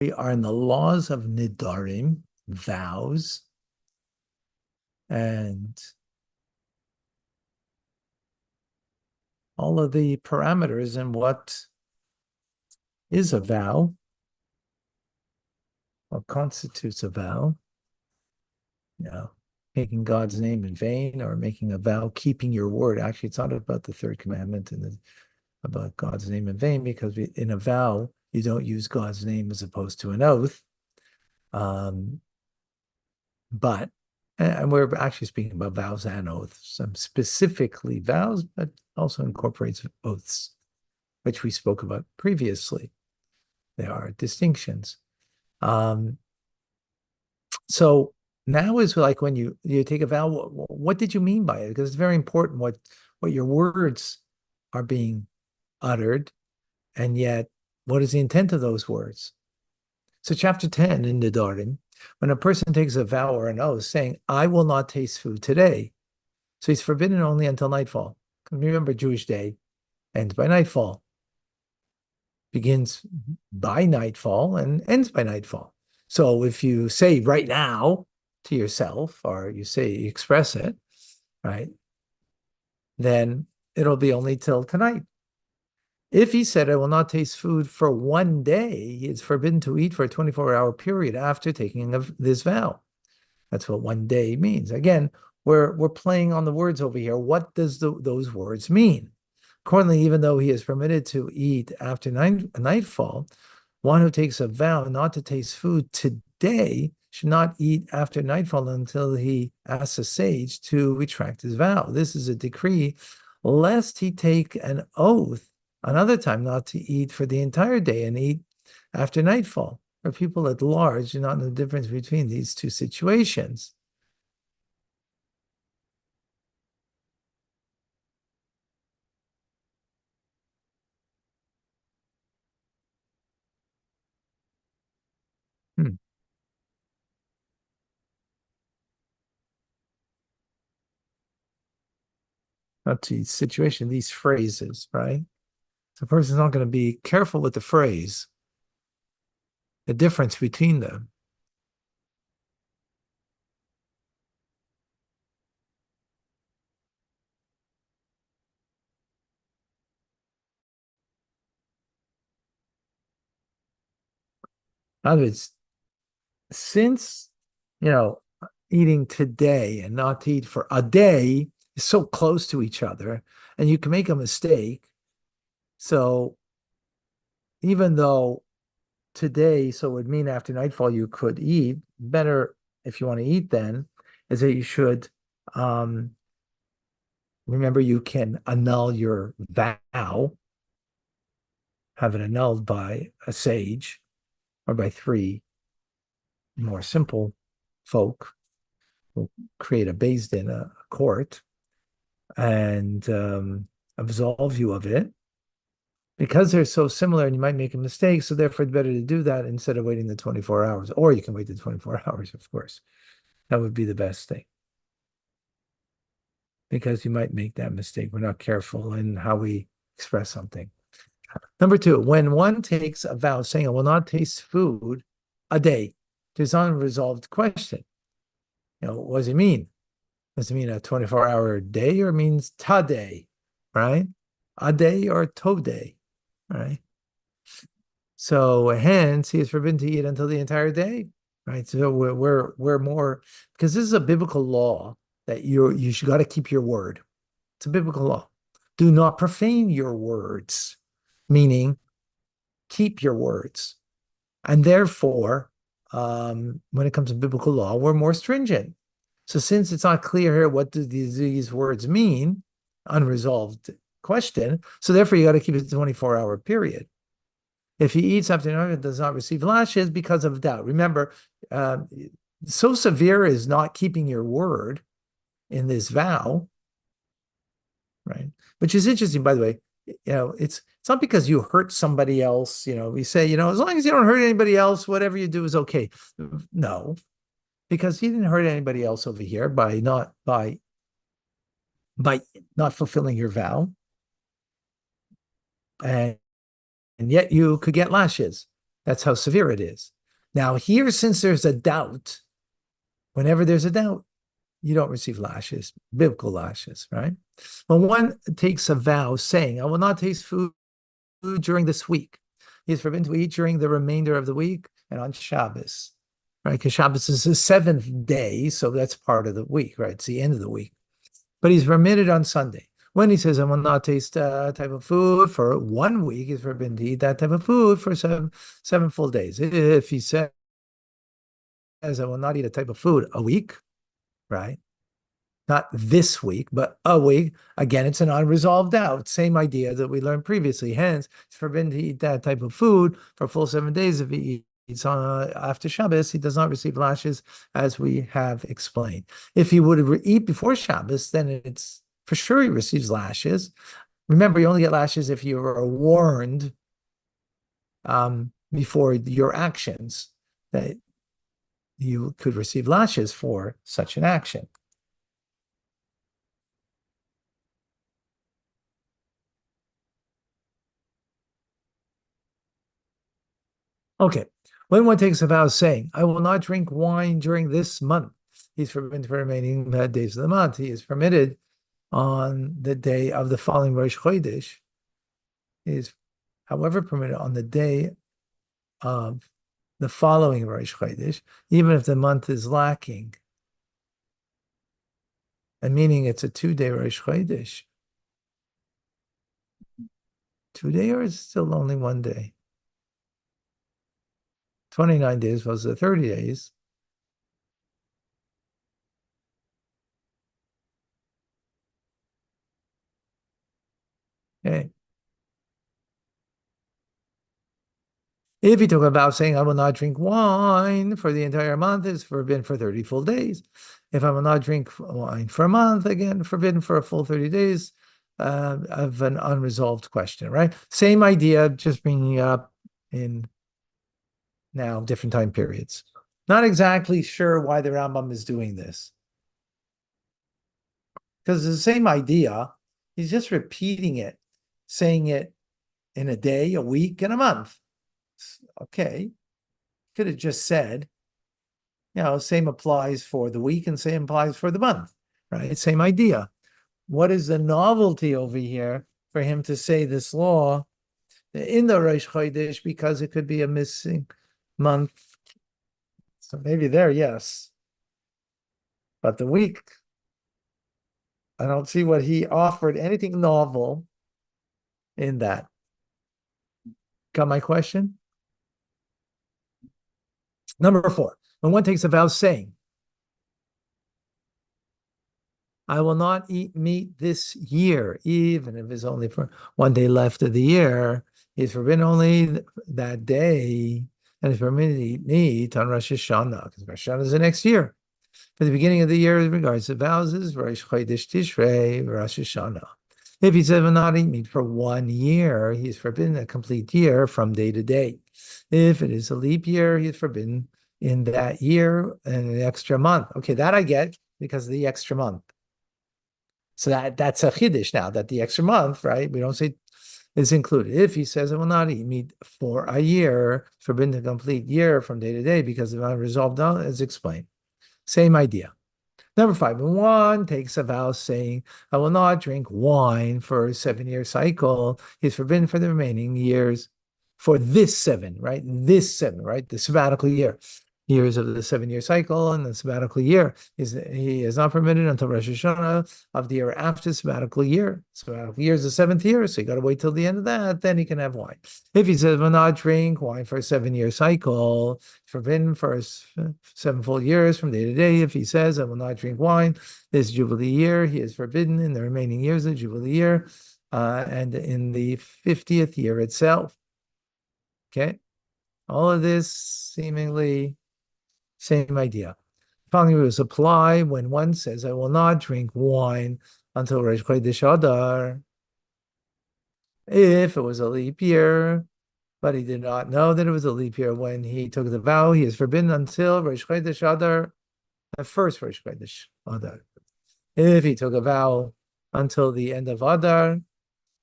We are in the laws of nidarim, vows, and all of the parameters in what is a vow, what constitutes a vow, taking God's name in vain or making a vow, keeping your word. Actually, it's not about the third commandment and about God's name in vain, because in a vow, you don't use God's name as opposed to an oath. But and we're actually speaking about vows and oaths, some specifically vows, but also incorporates oaths, which we spoke about previously. There are distinctions. So now is like when you take a vow, what did you mean by it? Because it's very important what your words are being uttered, and yet what is the intent of those words? So chapter 10 in Nidarim, when a person takes a vow or an oath saying, I will not taste food today. So he's forbidden only until nightfall. Remember, Jewish day ends by nightfall, begins by nightfall and ends by nightfall. So if you say right now to yourself, or you express it, right, then it'll be only till tonight. If he said, I will not taste food for one day, he is forbidden to eat for a 24-hour period after taking this vow. That's what one day means. Again, we're playing on the words over here. What does those words mean? Accordingly, even though he is permitted to eat after nightfall, one who takes a vow not to taste food today should not eat after nightfall until he asks a sage to retract his vow. This is a decree, lest he take an oath another time not to eat for the entire day and eat after nightfall. For people at large do not know the difference between these two situations. Not the situation, these phrases, right? The person's not going to be careful with the phrase, the difference between them. In other words, since, eating today and not to eat for a day is so close to each other, and you can make a mistake. So even though today, so it would mean after nightfall you could eat, better if you want to eat then, is that you should remember you can annul your vow, have it annulled by a sage or by three more simple folk who create a beis din, a court, and absolve you of it. Because they're so similar and you might make a mistake, so therefore it's better to do that instead of waiting the 24 hours. Or you can wait the 24 hours, of course. That would be the best thing. Because you might make that mistake. We're not careful in how we express something. Number two, when one takes a vow saying, I will not taste food a day, there's an unresolved question. What does it mean? Does it mean a 24-hour day, or means ta day, right? A day or to day, right? So hence he is forbidden to eat until the entire day, right? So we're more, because this is a biblical law that you should got to keep your word. It's a biblical law. Do not profane your words, meaning keep your words. And therefore, when it comes to biblical law, we're more stringent. So since it's not clear here what do these words mean, unresolved question, so therefore you got to keep it a 24-hour period. If he eats after night, does not receive lashes because of doubt. Remember, so severe is not keeping your word in this vow, right? Which is interesting, by the way. It's not because you hurt somebody else. We say, as long as you don't hurt anybody else, whatever you do is okay. No, because you didn't hurt anybody else over here by not fulfilling your vow, and yet you could get lashes. That's how severe it is. Now, here, since there's a doubt, whenever there's a doubt, you don't receive lashes, biblical lashes, right? When one takes a vow saying, I will not taste food during this week, he is forbidden to eat during the remainder of the week and on Shabbos, right? Because Shabbos is the seventh day, so that's part of the week, right? It's the end of the week. But he's permitted on Sunday. When he says, I will not taste type of food for 1 week, he's forbidden to eat that type of food for seven full days. If he says, I will not eat a type of food a week, right? Not this week, but a week. Again, it's an unresolved doubt. Same idea that we learned previously. Hence, it's forbidden to eat that type of food for full 7 days. If he eats after Shabbos, he does not receive lashes, as we have explained. If he would eat before Shabbos, then it's for sure he receives lashes. Remember, you only get lashes if you are warned before your actions that you could receive lashes for such an action. Okay. When one takes a vow saying, I will not drink wine during this month, he's forbidden for the remaining days of the month. He is permitted on the day of the following Rosh Chodesh. He is, however, permitted on the day of the following Rosh Chodesh, even if the month is lacking. And meaning it's a 2-day Rosh Chodesh. 2 day, or is it still only 1 day? 29 days was the 30 days. Okay. If he took a vow saying, I will not drink wine for the entire month, it's forbidden for 30 full days. If I will not drink wine for a month, again, forbidden for a full 30 days of an unresolved question, right? Same idea, just bringing it up in now different time periods. Not exactly sure why the Rambam is doing this. Because it's the same idea. He's just repeating it, saying it in a day, a week, and a month. Okay. Could have just said, same applies for the week and same applies for the month, right? Same idea. What is the novelty over here for him to say this law in the Rosh Chodesh, because it could be a missing month? So maybe there, yes. But the week, I don't see what he offered anything novel in that. Got my question? Number 4, when one takes a vow saying, I will not eat meat this year, even if it's only for 1 day left of the year. He's forbidden only that day, and is permitted to eat meat on Rosh Hashanah, because Rosh Hashanah is the next year. For the beginning of the year, in regards to vows, is Rosh Chodesh Tishrei, Rosh Hashanah. If he said will not eat meat for 1 year, he is forbidden a complete year from day to day. If it is a leap year, he is forbidden in that year and an extra month. Okay, that I get because of the extra month. So that's a chiddush now, that the extra month, right? We don't say is included. If he says I will not eat meat for a year, forbidden a complete year from day to day because of unresolved doubt, as explained. Same idea. Number 5, when one takes a vow saying, I will not drink wine for a 7-year cycle, he's forbidden for the remaining years for this 7, right? This 7, right? The sabbatical years of the 7-year cycle, and the sabbatical year he is not permitted until Rosh Hashanah of the year after sabbatical year. Sabbatical year is the 7th year, so you got to wait till the end of that, then he can have wine. If he says, will not drink wine for a 7-year cycle, forbidden for 7 full years from day to day. If he says, I will not drink wine this Jubilee year, he is forbidden in the remaining years of Jubilee year and in the 50th year itself. Okay, all of this seemingly same idea. Following rules apply when one says, I will not drink wine until Rosh Chodesh Adar. If it was a leap year, but he did not know that it was a leap year when he took the vow, he is forbidden until Rosh Chodesh Adar, the first Rosh Chodesh Adar. If he took a vow until the end of Adar,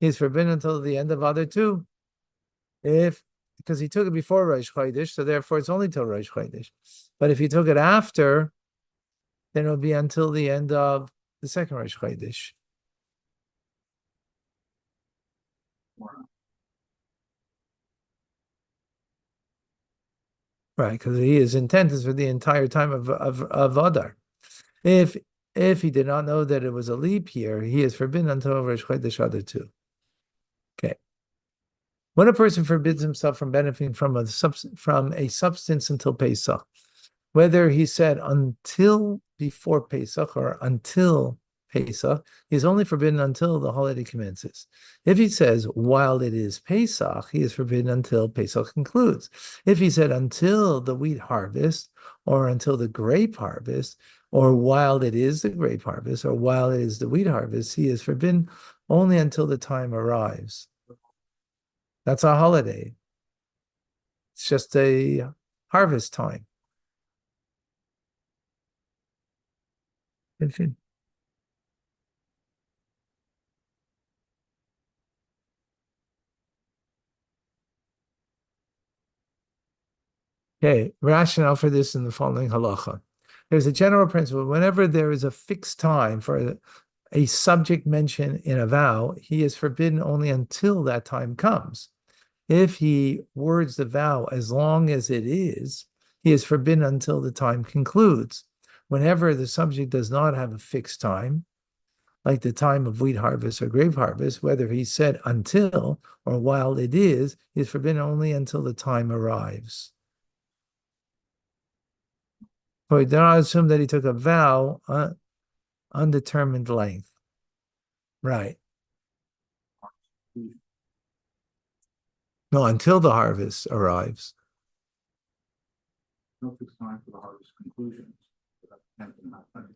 he is forbidden until the end of Adar too. If because he took it before Rosh Chodesh, so therefore it's only till Rosh Chodesh. But if he took it after, then it'll be until the end of the second Rosh Chodesh. Right, because his intent is for the entire time of Adar. If he did not know that it was a leap year, he is forbidden until Rosh Chodesh Adar too. Okay. When a person forbids himself from benefiting from a substance until Pesach, whether he said until before Pesach or until Pesach, he is only forbidden until the holiday commences. If he says while it is Pesach, he is forbidden until Pesach concludes. If he said until the wheat harvest or until the grape harvest, or while it is the grape harvest or while it is the wheat harvest, he is forbidden only until the time arrives. That's a holiday. It's just a harvest time. Okay, rationale for this in the following halacha. There's a general principle. Whenever there is a fixed time for a subject mentioned in a vow, he is forbidden only until that time comes. If he words the vow as long as it is, he is forbidden until the time concludes. Whenever the subject does not have a fixed time, like the time of wheat harvest or grape harvest, whether he said until or while it is, he is forbidden only until the time arrives. We do not assume that he took a vow undetermined length. Right. No, until the harvest arrives. No fixed time for the harvest conclusion.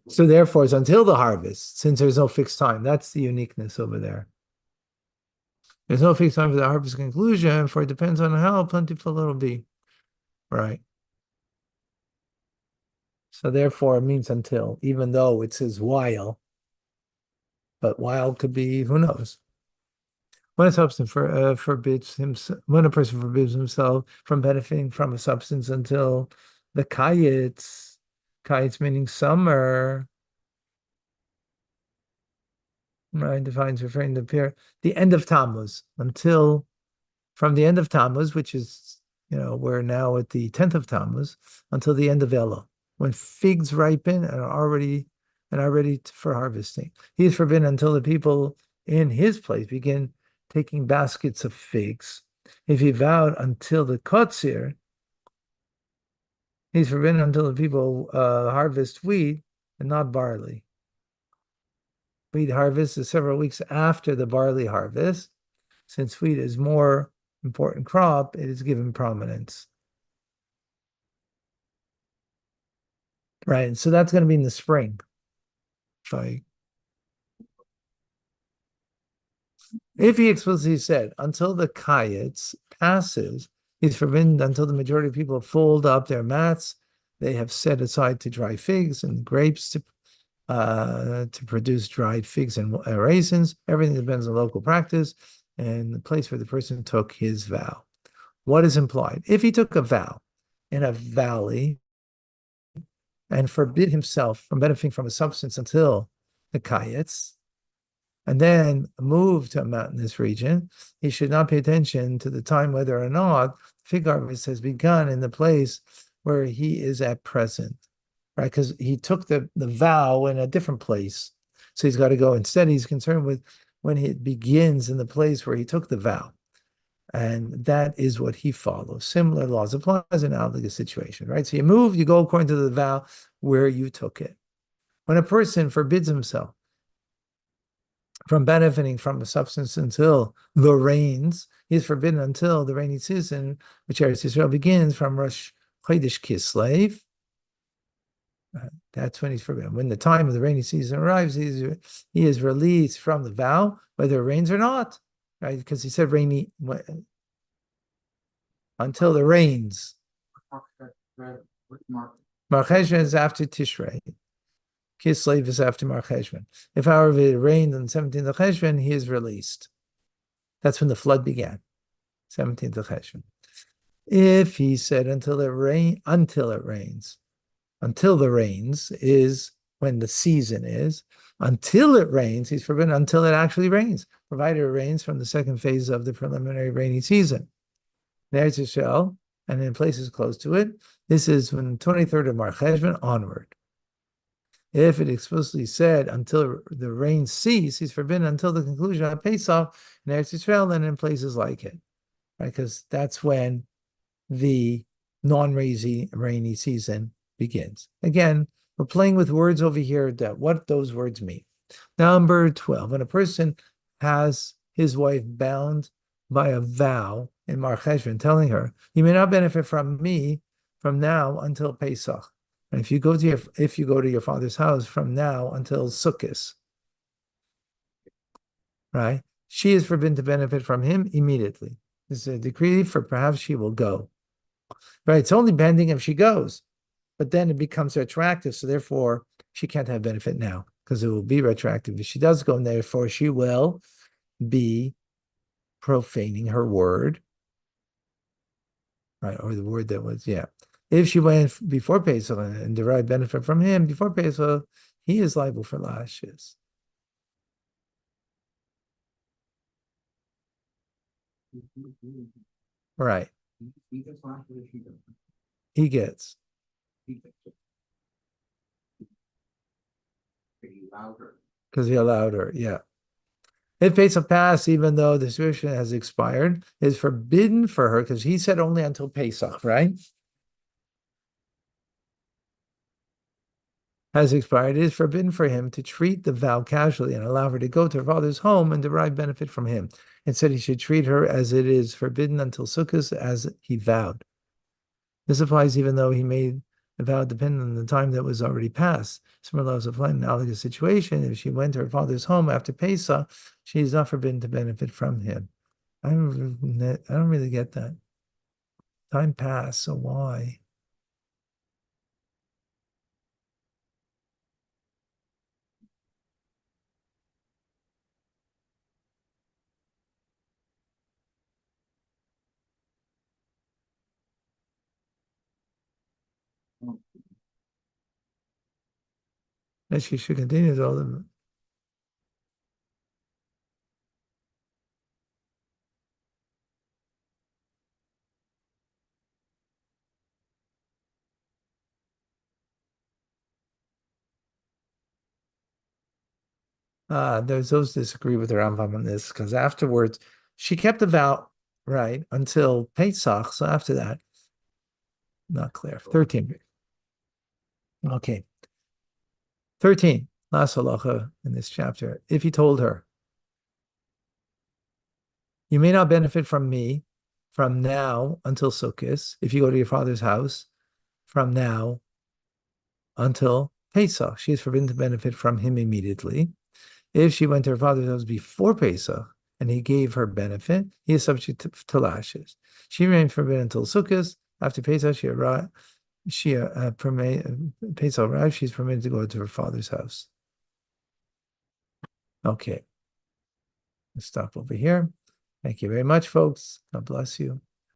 So therefore, it's until the harvest, since there's no fixed time. That's the uniqueness over there. There's no fixed time for the harvest conclusion, for it depends on how plentiful it'll be. Right. So therefore, it means until, even though it says while, but while could be, who knows? When a substance forbids himself, when a person forbids himself from benefiting from a substance until the kayetz meaning summer, right? Defines referring to the end of Tammuz, until from the end of Tammuz, which is, we're now at the 10th of Tammuz, until the end of Elul, when figs ripen and are ready for harvesting. He is forbidden until the people in his place begin taking baskets of figs. If he vowed until the kotzir, he's forbidden until the people harvest wheat and not barley. Wheat harvest is several weeks after the barley harvest. Since wheat is more important crop, it is given prominence. Right, and so that's going to be in the spring. If he explicitly said, until the kayetz passes, he's forbidden until the majority of people fold up their mats. They have set aside to dry figs and grapes to produce dried figs and raisins. Everything depends on local practice and the place where the person took his vow. What is implied? If he took a vow in a valley and forbid himself from benefiting from a substance until the kayetz, and then move to a mountainous region, he should not pay attention to the time whether or not fig harvest has begun in the place where he is at present, right? Because he took the vow in a different place. So he's got to go. Instead, he's concerned with when it begins in the place where he took the vow. And that is what he follows. Similar laws apply in an analogous situation, right? So you go according to the vow where you took it. When a person forbids himself from benefiting from a substance until the rains, he is forbidden until the rainy season, which Eretz Yisrael begins from Rosh Chodesh Kislev. That's when he's forbidden. When the time of the rainy season arrives, he is released from the vow, whether it rains or not, right? Because he said rainy until the rains. Mar Cheshvan is after Tishrei. Kislev is after Mar Cheshvan. If, however, it rained on the 17th of Cheshvan, he is released. That's when the flood began, 17th of Cheshvan. If he said until the rains is when the season is. Until it rains, he's forbidden until it actually rains, provided it rains from the second phase of the preliminary rainy season. In Eretz Yisrael, and in places close to it, this is from the 23rd of Mar Cheshvan onward. If it explicitly said until the rain cease, he's forbidden until the conclusion of Pesach in Eretz Yisrael and in places like it, right? Because that's when the non-rainy season begins. Again, we're playing with words over here that what those words mean. Number 12, when a person has his wife bound by a vow in Mar Cheshvan, telling her, you may not benefit from me from now until Pesach. And if you go to your father's house from now until Sukkot, right? She is forbidden to benefit from him immediately. This is a decree for perhaps she will go. Right? It's only bending if she goes, but then it becomes retroactive. So therefore, she can't have benefit now because it will be retroactive if she does go, and therefore she will be profaning her word, right? Or the word that was, yeah. If she went before Pesach and derived benefit from him before Pesach, he is liable for lashes. Right. He gets last or she doesn't. He gets He gets it. He allowed her. because he allowed her. Yeah. If Pesach passed, even though the situation has expired, is forbidden for her because he said only until Pesach, right? Has expired, it is forbidden for him to treat the vow casually and allow her to go to her father's home and derive benefit from him. Instead, he should treat her as it is forbidden until Sukkot, as he vowed. This applies even though he made the vow dependent on the time that was already passed. Similar laws apply in an analogous situation. If she went to her father's home after Pesach, she is not forbidden to benefit from him. I don't really get that. Time passed, so why? That she should continue to all the there's those disagree with the Rambam on this because afterwards she kept the vow right until Pesach. So after that, not clear. 13. Okay. 13. Last halacha in this chapter. If he told her, you may not benefit from me from now until Sukkot, if you go to your father's house from now until Pesach, she is forbidden to benefit from him immediately. If she went to her father's house before Pesach and he gave her benefit, he is subject to lashes. She remained forbidden until Sukkot. After Pesach, Pesach arrived, she's permitted to go to her father's house. Okay, let's stop over here. Thank you very much, folks. God bless you.